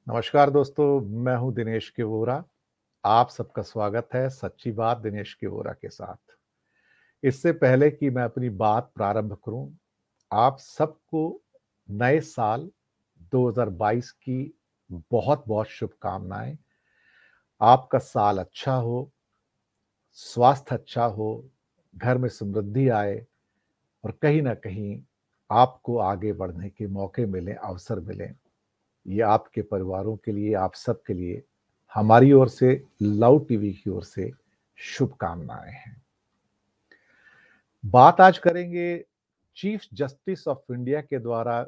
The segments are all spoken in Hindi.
नमस्कार दोस्तों, मैं हूं दिनेश के वोरा। आप सबका स्वागत है सच्ची बात दिनेश के वोरा के साथ। इससे पहले कि मैं अपनी बात प्रारंभ करूं, आप सबको नए साल 2022 की बहुत-बहुत शुभकामनाएं। आपका साल अच्छा हो, स्वास्थ्य अच्छा हो, घर में समृद्धि आए और कहीं न कहीं आपको आगे बढ़ने के मौके मिलें, अवसर मिलें। ये आपके परिवारों के लिए, आप सबके लिए हमारी ओर से, लव टीवी की ओर से शुभकामनाएँ हैं। बात आज करेंगे चीफ जस्टिस ऑफ इंडिया के द्वारा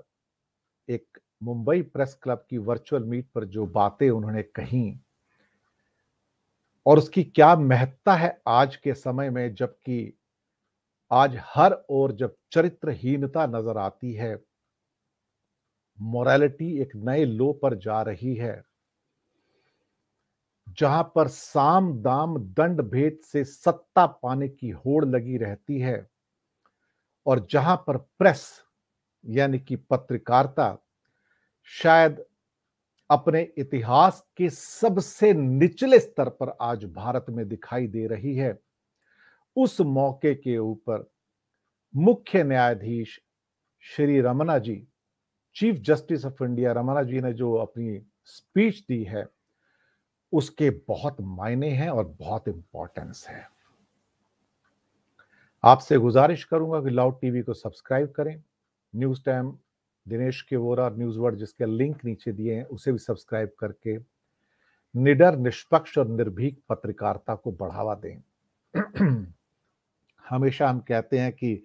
एक मुंबई प्रेस क्लब की वर्चुअल मीट पर जो बातें उन्होंने कहीं और उसकी क्या महत्ता है आज के समय में, जबकि आज हर ओर जब चरित्रहीनता नजर आती है, मोरालिटी एक नए लो पर जा रही है, जहां पर साम दाम दंड भेद से सत्ता पाने की होड़ लगी रहती है और जहां पर प्रेस यानी कि पत्रकारिता शायद अपने इतिहास के सबसे निचले स्तर पर आज भारत में दिखाई दे रही है, उस मौके के ऊपर मुख्य न्यायाधीश Shri Ramana ji, chief justice of India Ramana ji ने जो अपनी स्पीच दी है, उसके बहुत मायने हैं और बहुत इंपॉर्टेंस है। आपसे गुजारिश करूंगा कि लाउड टीवी को सब्सक्राइब करें। न्यूज टाइम दिनेश के वोरा न्यूज वर्ड जिसके लिंक नीचे दिए हैं उसे भी सब्सक्राइब करके निडर, निष्पक्ष और निर्भीक पत्रकारिता को बढ़ावा दें। हमेशा हम कहते हैं कि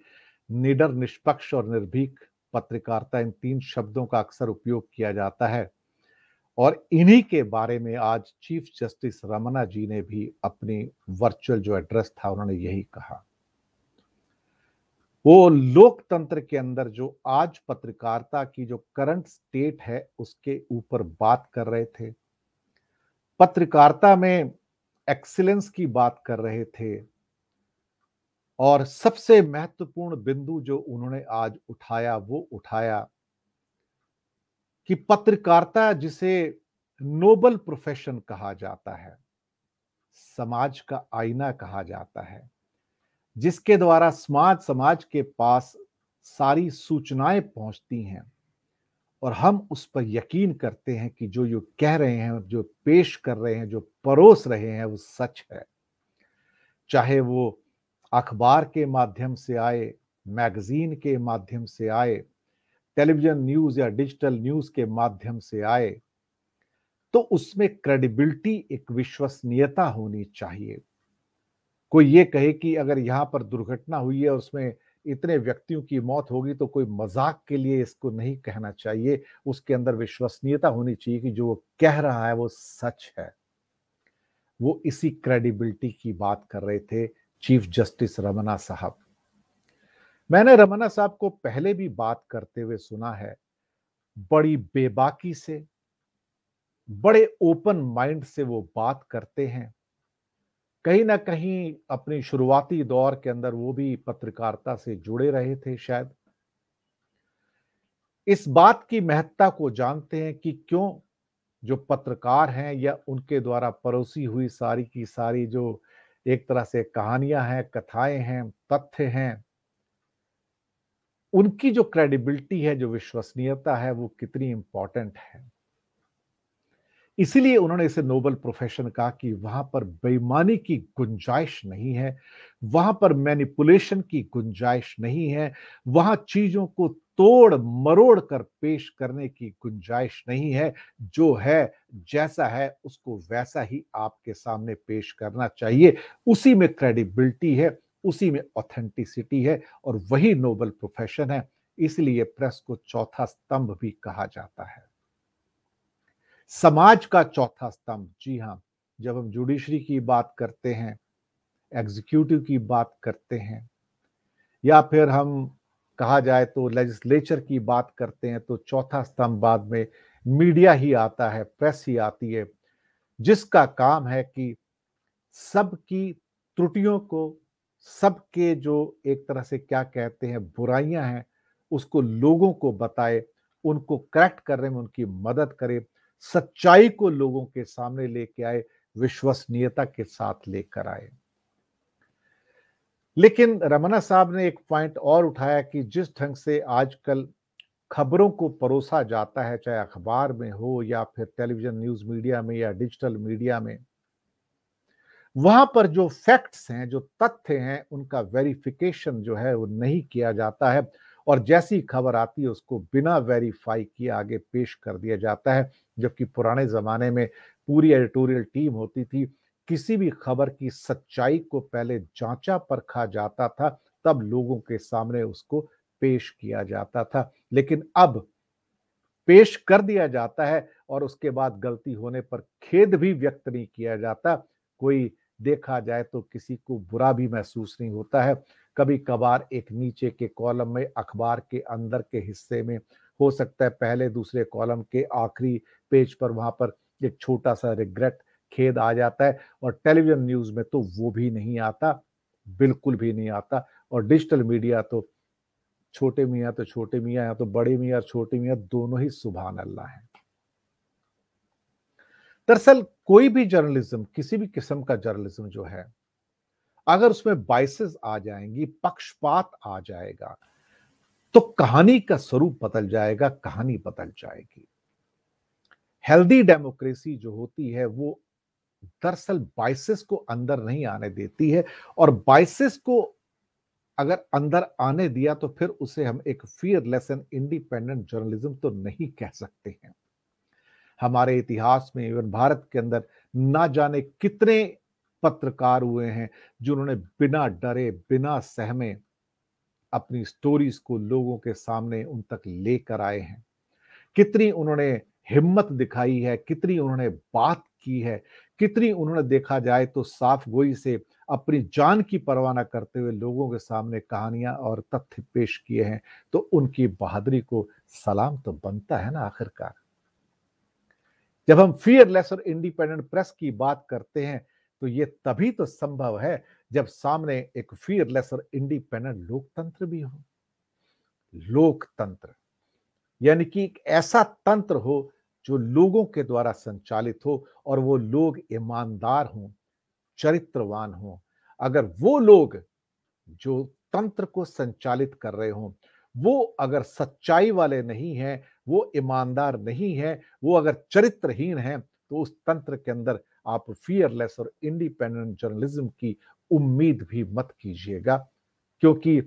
निडर, निष्पक्ष और निर्भीक पत्रकारिता, इन तीन शब्दों का अक्सर उपयोग किया जाता है और इन्हीं के बारे में आज चीफ जस्टिस रमन्ना जी ने भी अपनी वर्चुअल जो एड्रेस था उन्होंने यही कहा। वो लोकतंत्र के अंदर जो आज पत्रकारिता की जो करंट स्टेट है उसके ऊपर बात कर रहे थे। पत्रकारिता में एक्सीलेंस की बात कर रहे थे और सबसे महत्वपूर्ण बिंदु जो उन्होंने आज उठाया वो उठाया कि पत्रकारिता जिसे नोबल प्रोफेशन कहा जाता है, समाज का आईना कहा जाता है, जिसके द्वारा समाज के पास सारी सूचनाएं पहुंचती हैं और हम उस पर यकीन करते हैं कि जो कह रहे हैं, जो पेश कर रहे हैं, जो परोस रहे हैं वो सच है। चाहे वो अखबार के माध्यम से आए, मैगजीन के माध्यम से आए, टेलीविजन न्यूज़ या डिजिटल न्यूज़ के माध्यम से आए, तो उसमें क्रेडिबिलिटी, एक विश्वसनीयता होनी चाहिए। कोई ये कहे कि अगर यहाँ पर दुर्घटना हुई है और उसमें इतने व्यक्तियों की मौत होगी तो कोई मज़ाक के लिए इसको नहीं कहना चाहिए, उसके अंदर विश्वसनीयता होनी चाहिए कि जो वो कह रहा है वो सच है। वो इसी क्रेडिबिलिटी की बात कर रहे थे चीफ जस्टिस रमन्ना साहब। मैंने रमन्ना साहब को पहले भी बात करते हुए सुना है, बड़ी बेबाकी से, बड़े ओपन माइंड से वो बात करते हैं। कहीं न कहीं अपनी शुरुआती दौर के अंदर वो भी पत्रकारिता से जुड़े रहे थे शायद। इस बात की महत्ता को जानते हैं कि क्यों जो पत्रकार हैं या उनके द्वारा परोसी हुई सारी की सारी जो एक तरह से कहानियाँ हैं, कथाएँ हैं, तथ्य हैं, उनकी जो क्रेडिबिलिटी है, जो विश्वसनीयता है, वो कितनी इम्पोर्टेंट है। इसीलिए उन्होंने इसे नोबल प्रोफेशन कहा कि वहां पर बेईमानी की गुंजाइश नहीं है, वहां पर मैनिपुलेशन की गुंजाइश नहीं है, वहां चीजों को तोड़ मरोड़ कर पेश करने की गुंजाइश नहीं है। जो है, जैसा है उसको वैसा ही आपके सामने पेश करना चाहिए। उसी में क्रेडिबिलिटी है, उसी में ऑथेंटिसिटी है और वही नोबल प्रोफेशन है। इसलिए प्रेस को चौथा स्तंभ भी कहा जाता है, समाज का चौथा स्तंभ। जी हाँ, जब हम जुडिशरी की बात करते हैं, एग्जीक्यूटिव की बात करते हैं या फिर हम कहा जाए तो लेजिस्लेचर की बात करते हैं, तो चौथा स्तंभ बाद में मीडिया ही आता है, प्रेस ही आती है, जिसका काम है कि सबकी त्रुटियों को, सबके जो एक तरह से क्या कहते हैं बुराइयां हैं, उसको लोगों को बताए, उनको करेक्ट करने में उनकी मदद करे, सच्चाई को लोगों के सामने लेके आए, विश्वसनीयता के साथ लेकर आए। लेकिन रमन्ना साहब ने एक पॉइंट और उठाया कि जिस ढंग से आजकल खबरों को परोसा जाता है, चाहे अखबार में हो या फिर टेलीविजन न्यूज़ मीडिया में या डिजिटल मीडिया में, वहाँ पर जो फैक्ट्स हैं, जो तथ्य हैं, उनका वेरिफिकेशन जो है वो नहीं किया जाता है और जैसी खबर आती है उसको बिना वेरीफाई किए आगे पेश कर दिया जाता है। जबकि पुराने ज़माने में पूरी एडिटोरियल टीम होती थी, किसी भी खबर की सच्चाई को पहले जाँचा-परखा जाता था, तब लोगों के सामने उसको पेश किया जाता था। लेकिन अब पेश कर दिया जाता है और उसके बाद गलती होने पर खेद भी व्यक्त नहीं किया जाता। कोई देखा जाए तो किसी को बुरा भी महसूस नहीं होता है। कभी-कभार एक नीचे के कॉलम में अखबार के अंदर के हिस्से में हो सकता है पहले दूसरे कॉलम के आखिरी पेज पर वहाँ पर एक छोटा-सा रिग्रेट खेद आ जाता है और टेलीविज़न न्यूज़ में तो वो भी नहीं आता, बिल्कुल भी नहीं आता और डिजिटल मीडिया तो छोटे मियाँ तो छोटे मियाँ हैं, तो बड़े मियाँ और छोटे मियाँ दोनों ही सुभान अल्लाह हैं। दरअसल कोई भी जर्नलिज़्म, किसी भी किस्म का जर्नलिज़्म जो है, अगर उसमें बायसेस आ जाएँगी, पक्षपात आ जाएगा, तो कहानी का स्वरूप बदल जाएगा, कहानी बदल जाएगी। हेल्दी डेमोक्रेसी जो होती है, वो दरअसल बायसेस को अंदर नहीं आने देती है और बायसेस को अगर अंदर आने दिया तो फिर उसे हम एक फियरलेस एंड इंडिपेंडेंट जर्नलिज्म तो नहीं कह सकते हैं। हमारे इतिहास में इवन भारत के अंदर ना जाने कितने पत्रकार हुए हैं जिन्होंने बिना डरे, बिना सहमे अपनी स्टोरीज को लोगों के सामने उन तक लेकर आए हैं। कितनी उन्होंने हिम्मत दिखाई है, कितनी उन्होंने बात की है, कितनी उन्होंने देखा जाए तो साफ-गोई से अपनी जान की परवाह ना करते हुए लोगों के सामने कहानियाँ और तथ्य पेश किए हैं, तो उनकी बहादुरी को सलाम तो बनता है ना आखिरकार। जब हम फियरलेस और इंडिपेंडेंट प्रेस की बात करते हैं, तो ये तभी तो संभव है जब सामने एक फियरलेस और इंडिपेंडेंट लोकतंत्र भी हो। लोकतंत्र यानी कि एक ऐसा तंत्र हो जो लोगों के द्वारा संचालित हो और वो लोग ईमानदार हों, चरित्रवान हों। अगर वो लोग जो तंत्र को संचालित कर रहे हों, वो अगर सच्चाई वाले नहीं हैं, वो ईमानदार नहीं हैं, वो अगर चरित्रहीन हैं, तो उस तंत्र के अंदर आप फियरलेस और इंडिपेंडेंट जर्नलिज्म की उम्मीद भी मत कीजिएगा। क्योंकि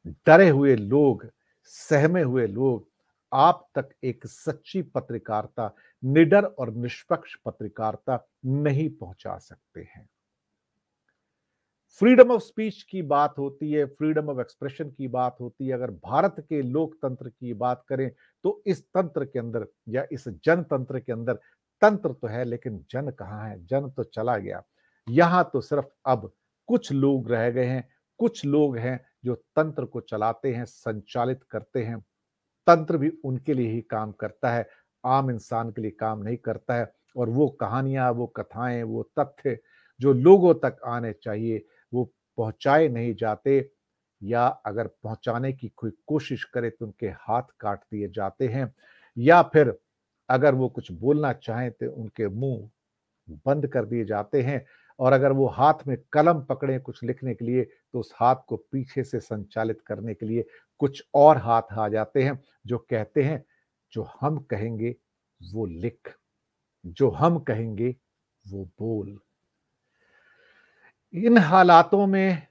डरे हुए लोग, सहमे हुए लोग आप तक एक सच्ची पत्रकारिता, निडर और निष्पक्ष पत्रकारिता नहीं पहुंचा सकते हैं। फ्रीडम ऑफ स्पीच की बात होती है, फ्रीडम ऑफ एक्सप्रेशन की बात होती है। अगर भारत के लोकतंत्र की बात करें, तो इस तंत्र के अंदर या इस जनतंत्र के अंदर तंत्र तो है, लेकिन जन कहाँ है? जन तो चला गया। यहाँ तो सिर्फ अब कुछ लोग रह गए हैं, कुछ लोग हैं जो तंत्र को चलाते हैं, संचालित करते हैं। तंत्र भी उनके लिए ही काम करता है, आम इंसान के लिए काम नहीं करता है और वो कहानियाँ, वो कथाएँ, वो तथ्य जो लोगों तक आने चाहिए, वो पहुँचाए नहीं जाते या अगर पहुँचाने की कोई कोशिश करे तो उनके हाथ काट दिए जाते हैं या फिर अगर वो कुछ बोलना चाहें तो उनके मुँह बंद कर दिए जाते हैं और अगर वो हाथ में कलम पकड़े कुछ लिखने के लिए तो उस हाथ को पीछे से संचालित करने के लिए कुछ और हाथ आ जाते हैं जो कहते हैं जो हम कहेंगे वो लिख, जो हम कहेंगे वो बोल। इन हालातों में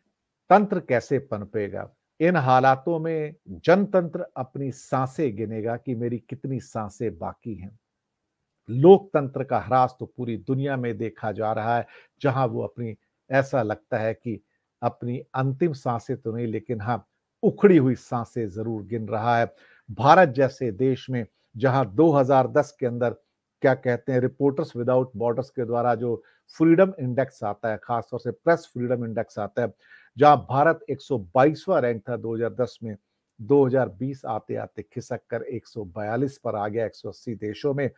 तंत्र कैसे पनपेगा? इन हालातों में जनतंत्र अपनी सांसें गिनेगा कि मेरी कितनी सांसें बाकी हैं। लोकतंत्र का ह्रास तो पूरी दुनिया में देखा जा रहा है, जहां वो अपनी ऐसा लगता है कि अपनी अंतिम सांसें तो नहीं लेकिन हाँ, उखड़ी हुई सांसें ज़रूर गिन रहा है। भारत जैसे देश में जहां 2010 के अंदर क्या कहते हैं रिपोर्टर्स विदाउट बॉर्डर्स के द्वारा जो फ्रीडम इंडेक्स आता है, खास तौर से प्रेस फ्रीडम इंडेक्स आता है, जहां भारत 122वां रैंक था 2010 में, 2020 आते-आते खिसक कर 142 पर आ गया 180 देशों में।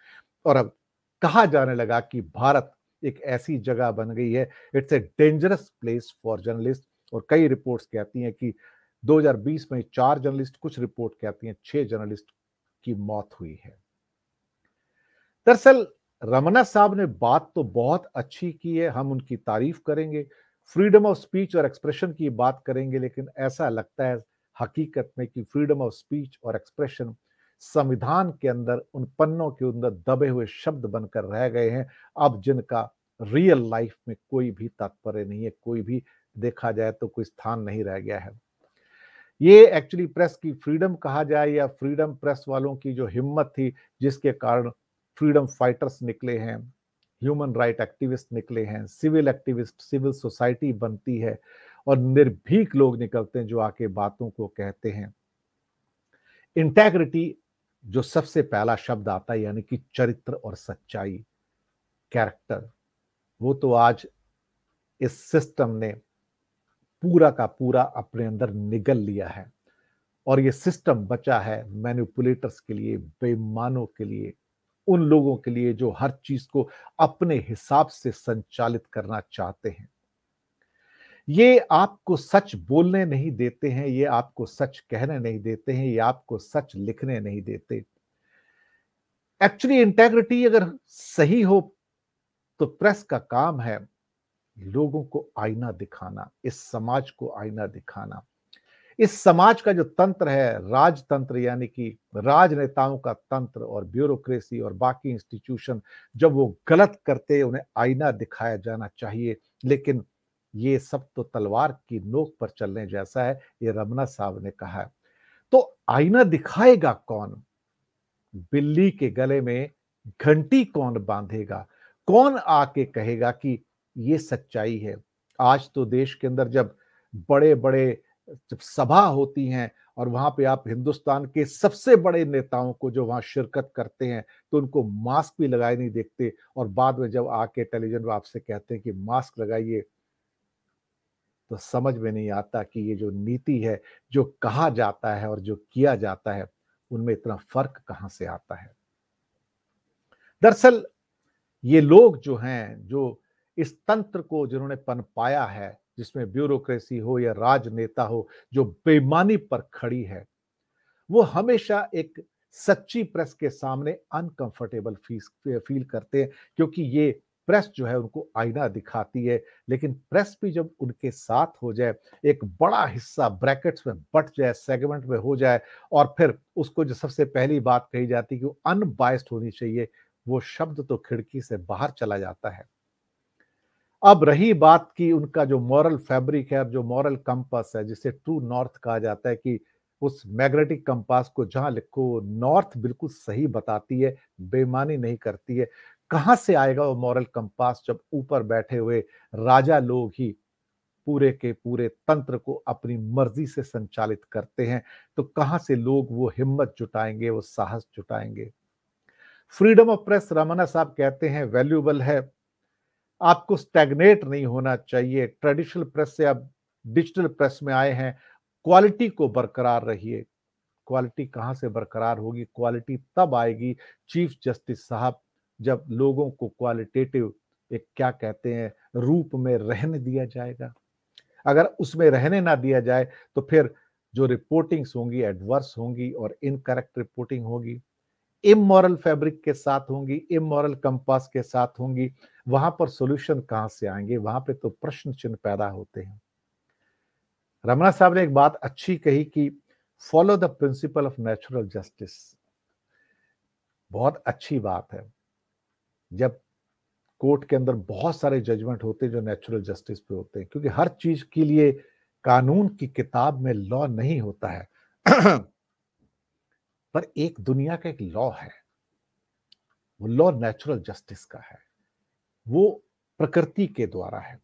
और अब कहा जाने लगा कि भारत एक ऐसी जगह बन गई है, it's a dangerous place for journalist और कई रिपोर्ट्स कहती हैं कि 2020 में 4 जर्नलिस्ट, कुछ रिपोर्ट कहती हैं 6 जर्नलिस्ट की मौत हुई है। दरअसल रमन्ना साहब ने बात तो बहुत अच्छी की है, हम उनकी तारीफ करेंगे, फ्रीडम ऑफ स्पीच और एक्सप्रेशन की बात करेंगे, लेकिन ऐसा लगता है हकीकत में कि फ्रीडम ऑफ स्पीच और एक्सप्रेशन संविधान के अंदर, उन पन्नों के अंदर दबे हुए शब्द बनकर रह गए हैं, अब जिनका रियल लाइफ में कोई भी तात्पर्य नहीं है, कोई भी देखा जाए तो कोई स्थान नहीं रह गया है। ये एक्चुअली प्रेस की फ्रीडम कहा जाए या फ्रीडम प्रेस वालों की जो हिम्मत थी, जिसके कारण फ्रीडम फाइटर्स निकले हैं, ह्यूमन राइट एक्टिविस्ट निकले हैं, सिविल एक्टिविस्ट, सिविल सोसाइटी बनती है और निर्भीक लोग निकलते हैं जो आके बातों को कहते हैं। इंटेग्रिटी जो सबसे पहला शब्द आता है, यानी कि चरित्र और सच्चाई, कैरेक्टर, वो तो आज इस सिस्टम ने पूरा का पूरा अपने अंदर निगल लिया है और ये सिस्टम बचा है मैनिपुलेटर्स के लिए, बेईमानों के लिए, उन लोगों के लिए जो हर चीज को अपने हिसाब से संचालित करना चाहते हैं। ये आपको सच बोलने नहीं देते हैं, ये आपको सच कहने नहीं देते हैं, ये आपको सच लिखने नहीं देते। एक्चुअली इंटेग्रिटी अगर सही हो तो प्रेस का काम है लोगों को आईना दिखाना, इस समाज को आईना दिखाना। इस समाज का जो तंत्र है, राजतंत्र, यानी कि राजनेताओं का तंत्र और ब्यूरोक्रेसी और बाकी इंस्टीट्यूशन, जब वो गलत करते हैं उन्हें आईना दिखाया जाना चाहिए, लेकिन ये सब तो तलवार की नोक पर चलने जैसा है, ये रमन्ना साहब ने कहा है। तो आईना दिखाएगा कौन? बिल्ली के गले में घंटी कौन बांधेगा? कौन आके कहेगा कि ये सच्चाई है? आज तो देश के अंदर जब बड़े-बड़े जब सभा होती हैं और वहां पे आप हिंदुस्तान के सबसे बड़े नेताओं को जो वहां शिरकत करते हैं, तो उनको मास्क भी लगाए नहीं देखते और बाद में जब आके टेलीविजन में आपसे कहते हैं कि मास्क लगाइए, तो समझ में नहीं आता कि ये जो नीति है, जो कहा जाता है और जो किया जाता है, उनमें इतना फर्क कहां से आता है। दरअसल ये लोग जो हैं, जो इस तंत्र को जिन्होंने पनपाया है, जिसमें ब्यूरोक्रेसी हो या राजनेता हो, जो बेईमानी पर खड़ी है, वो हमेशा एक सच्ची प्रेस के सामने अनकंफर्टेबल फील करते हैं, क्योंकि ये प्रेस जो है उनको आईना दिखाती है। लेकिन प्रेस भी जब उनके साथ हो जाए, एक बड़ा हिस्सा ब्रैकेट्स में बँट जाए, सेगमेंट में हो जाए और फिर उसको जो सबसे पहली बात कही जाती है कि वो अनबायस्ड होनी चाहिए, वो शब्द तो खिड़की से बाहर चला जाता है। अब रही बात कि उनका जो मॉरल फैब्रिक है, जो मॉरल कंपास है, जिसे ट्रू नॉर्थ कहा जाता है, कि उस मैग्नेटिक कंपास को जहां लिखो नॉर्थ बिल्कुल सही बताती है, बेईमानी नहीं करती है। कहां से आएगा वो मॉरल कंपास जब ऊपर बैठे हुए राजा लोग ही पूरे के पूरे तंत्र को अपनी मर्जी से संचालित करते हैं, तो कहां से लोग वो हिम्मत जुटाएंगे, वो साहस जुटाएंगे। फ्रीडम ऑफ प्रेस, रमन्ना साहब कहते हैं, वैल्यूएबल है। आपको स्टैग्नेट नहीं होना चाहिए। ट्रेडिशनल प्रेस से आप डिजिटल प्रेस में आए हैं, क्वालिटी को बरकरार रहिए। क्वालिटी कहाँ से बरकरार होगी? क्वालिटी तब आएगी चीफ जस्टिस साहब, जब लोगों को क्वालिटेटिव एक क्या कहते हैं रूप में रहने दिया जाएगा। अगर उसमें रहने ना दिया जाए तो फिर जो रिपोर्टिंग्स होंगी एडवर्स होंगी और इनकरेक्ट रिपोर्टिंग होगी, इमोरल फैब्रिक के साथ होंगी, इमोरल कंपास के साथ होंगी, वहां पर सॉल्यूशन कहां से आएंगे? वहां पे तो प्रश्न चिन्ह पैदा होते हैं। रमना साहब ने एक बात अच्छी कही कि follow the principle of natural justice. बहुत अच्छी बात है। जब कोर्ट के अंदर बहुत सारे जजमेंट होते हैं जो नेचुरल जस्टिस पे होते हैं, क्योंकि हर चीज के लिए कानून की किताब में लॉ नहीं होता है। पर एक दुनिया का एक लॉ है, वो लॉ नेचुरल जस्टिस का है। वो प्रकृति के द्वारा है।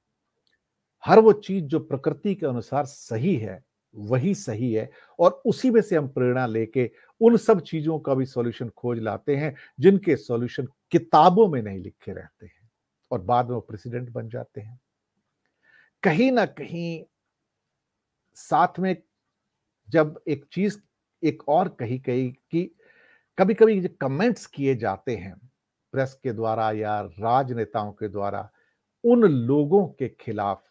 हर वो चीज जो प्रकृति के अनुसार सही है, वही सही है और उसी में से हम प्रेरणा लेके उन सब चीजों का भी सॉल्यूशन खोज लाते हैं, जिनके सॉल्यूशन किताबों में नहीं लिखे रहते हैं और बाद में वो प्रेसिडेंट बन जाते हैं। कहीं ना कहीं साथ में जब एक चीज एक और कही गई कि कभी-कभी जो कमेंट्स किए जाते हैं प्रेस के द्वारा या राजनेताओं के द्वारा उन लोगों के खिलाफ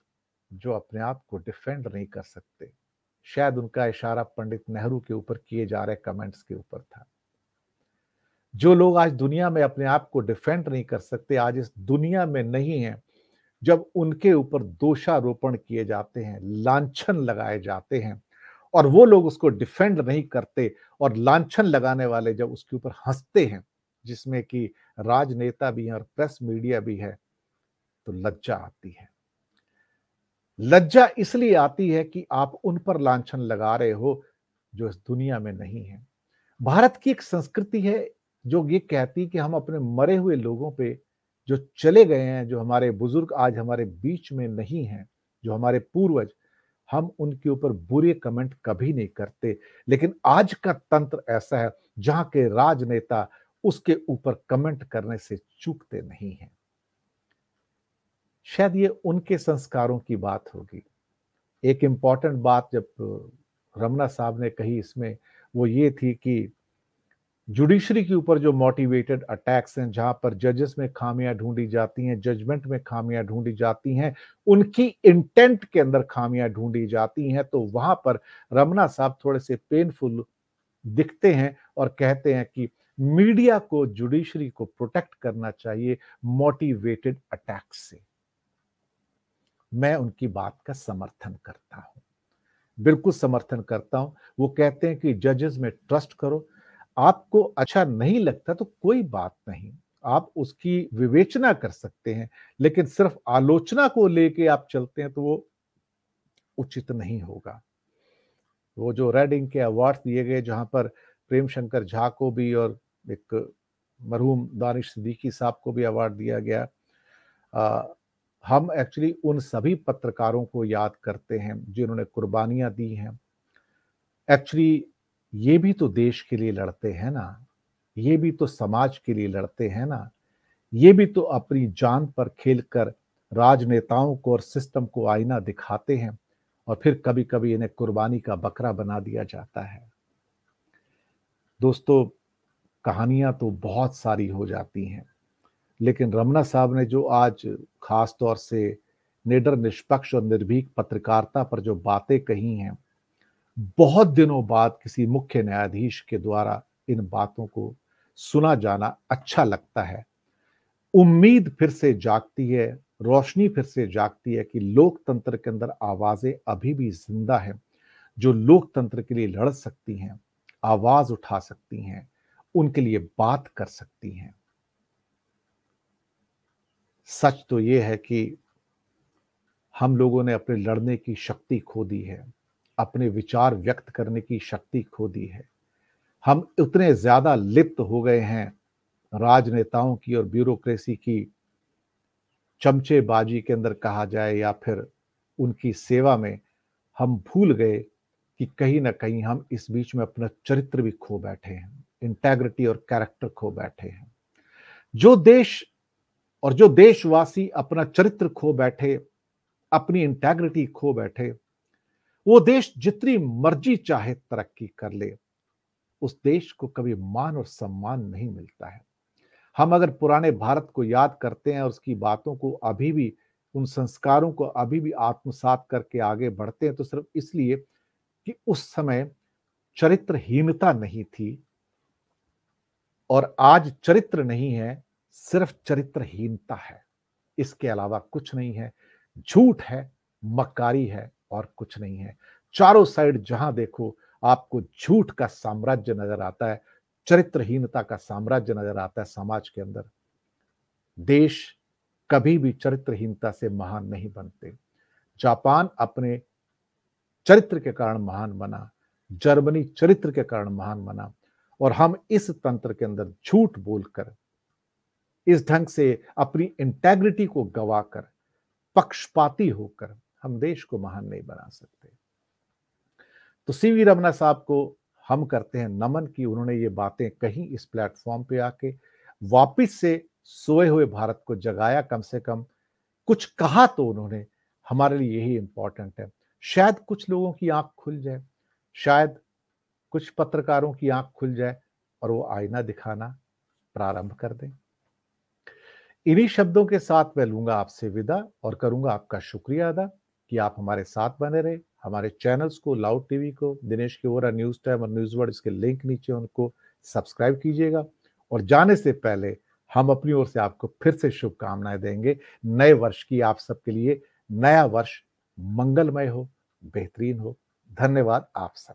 जो अपने आप को डिफेंड नहीं कर सकते। शायद उनका इशारा पंडित नेहरू के ऊपर किए जा रहे कमेंट्स के ऊपर था। जो लोग आज दुनिया में अपने आप को डिफेंड नहीं कर सकते, आज इस दुनिया में नहीं हैं, जब उनके ऊपर दोषारोपण किए जाते हैं, लांछन लगाए जाते हैं और वो लोग उसको डिफेंड नहीं करते और लांछन लगाने वाले जब उसके ऊपर हँसते हैं, जिसमें कि राजनेता भी हैं और प्रेस मीडिया भी है, तो लज्जा आती है। लज्जा इसलिए आती है कि आप उन पर लांछन लगा रहे हो, जो इस दुनिया में नहीं है। भारत की एक संस्कृति है, जो ये कहती है कि हम अपने मरे हुए लोगों पे, जो चले गए हैं, जो हमारे बुजुर्ग आज हमारे बीच में नहीं हैं, जो हमारे पूर्वज, हम उनके ऊपर बुरे कमेंट कभी नहीं करते। लेकिन आज का तंत्र ऐसा है, जहाँ के राजनेता उसके ऊपर कमेंट करने से चूकते नहीं हैं। शायद ये उनके संस्कारों की बात होगी। एक इम्पॉर्टेंट बात जब रमना साहब ने कही इसमें, वो ये थी कि जुडिशरी के ऊपर जो मोटिवेटेड अटैक्स हैं, जहां पर जजेस में खामियां ढूंढी जाती हैं, जजमेंट में खामियां ढूंढी जाती हैं, उनकी इंटेंट के अंदर खामियां ढूंढी जाती हैं, तो वहां पर रमना साहब थोड़े से पेनफुल दिखते हैं और कहते हैं कि मीडिया को, जुडिशरी को प्रोटेक्ट करना चाहिए मोटिवेटेड अटैक्स से। मैं उनकी बात का समर्थन करता हूं, बिल्कुल समर्थन करता हूं। वो कहते हैं कि जजेस में ट्रस्ट करो। आपको अच्छा नहीं लगता तो कोई बात नहीं, आप उसकी विवेचना कर सकते हैं, लेकिन सिर्फ आलोचना को लेके आप चलते हैं तो वो उचित नहीं होगा। वो जो रेड इंक के अवार्ड्स दिए गए, जहां पर प्रेम शंकर झा को भी और एक मरहूम दानिश सिद्दीकी साहब को भी अवार्ड दिया गया, अ, हम एक्चुअली उन सभी पत्रकारों को याद करते हैं जिन्होंने कुर्बानियां दी हैं। एक्चुअली ये भी तो देश के लिए लड़ते हैं ना, ये भी तो समाज के लिए लड़ते हैं ना, ये भी तो अपनी जान पर खेलकर राजनेताओं को और सिस्टम को आईना दिखाते हैं और फिर कभी-कभी इन्हें कुर्बानी का बकरा बना दिया जाता है। दोस्तों, कहानियां तो बहुत सारी हो जाती हैं, लेकिन रमना साहब ने जो आज खास तौर से निडर, निष्पक्ष और निर्भीक पत्रकारिता पर जो बातें कही हैं, बहुत दिनों बाद किसी मुख्य न्यायाधीश के द्वारा इन बातों को सुना जाना अच्छा लगता है। उम्मीद फिर से जागती है, रोशनी फिर से जागती है कि लोकतंत्र के अंदर आवाजें अभी भी जिंदा हैं, जो लोकतंत्र के लिए लड़ सकती हैं, आवाज उठा सकती हैं, उनके लिए बात कर सकती हैं। सच तो ये है कि हम लोगों ने अपने लड़ने की शक्ति खो दी है, अपने विचार व्यक्त करने की शक्ति खो दी है। हम उतने ज्यादा लिप्त हो गए हैं राजनेताओं की और ब्यूरोक्रेसी की चमचेबाजी के अंदर कहा जाए, या फिर उनकी सेवा में, हम भूल गए कि कहीं ना कहीं हम इस बीच में अपना चरित्र भी खो बैठे हैं, इंटेग्रिटी और कैरेक्टर खो बैठे हैं। जो देश और जो देशवासी अपना चरित्र खो बैठे, अपनी इंटेग्रिटी खो बैठे, वो देश जितनी मर्जी चाहे तरक्की कर ले, उस देश को कभी मान और सम्मान नहीं मिलता है। हम अगर पुराने भारत को याद करते हैं और उसकी बातों को अभी भी, उन संस्कारों को अभी भी आत्मसात करके आगे बढ़ते हैं, तो सिर्फ इसलिए कि उस समय चरित्रहीनता नहीं थी और आज चरित्र नहीं है, सिर्फ चरित्रहीनता है। इसके अलावा कुछ नहीं है, झूठ है, मक्कारी है और कुछ नहीं है। चारों साइड जहां देखो आपको झूठ का साम्राज्य नजर आता है, चरित्रहीनता का साम्राज्य नजर आता है समाज के अंदर। देश कभी भी चरित्रहीनता से महान नहीं बनते। जापान अपने चरित्र के कारण महान बना, जर्मनी चरित्र के कारण महान बना, और हम इस तंत्र के अंदर झूठ बोलकर, इस ढंग से अपनी इंटेग्रिटी को गवाकर, पक्षपाती होकर हम देश को महान नहीं बना सकते। तो सीवी रमना साहब को हम करते हैं नमन कि उन्होंने ये बातें कही इस प्लेटफॉर्म पे आके, वापिस से सोए हुए भारत को जगाया, कम से कम कुछ कहा तो उन्होंने। हमारे लिए यही इंपॉर्टेंट है। शायद कुछ लोगों की आंख खुल जाए, शायद कुछ पत्रकारों की आंख खुल जाए और वो आईना दिखाना प्रारंभ कर दें। इन्हीं शब्दों के साथ मैं लूंगा आपसे विदा और करूंगा आपका शुक्रिया अदा कि आप हमारे साथ बने रहे। हमारे चैनल्स को, लाउड टीवी को, दिनेश के वोरा न्यूज टाइम और न्यूज वर्ड, इसके लिंक नीचे, उनको सब्सक्राइब कीजिएगा और जाने से पहले हम अपनी ओर से आपको फिर से शुभकामनाएँ देंगे। नए वर्ष की आप सबके लिए नया वर्ष मंगलमय हो, बेहतरीन हो। धन्यवाद आप सब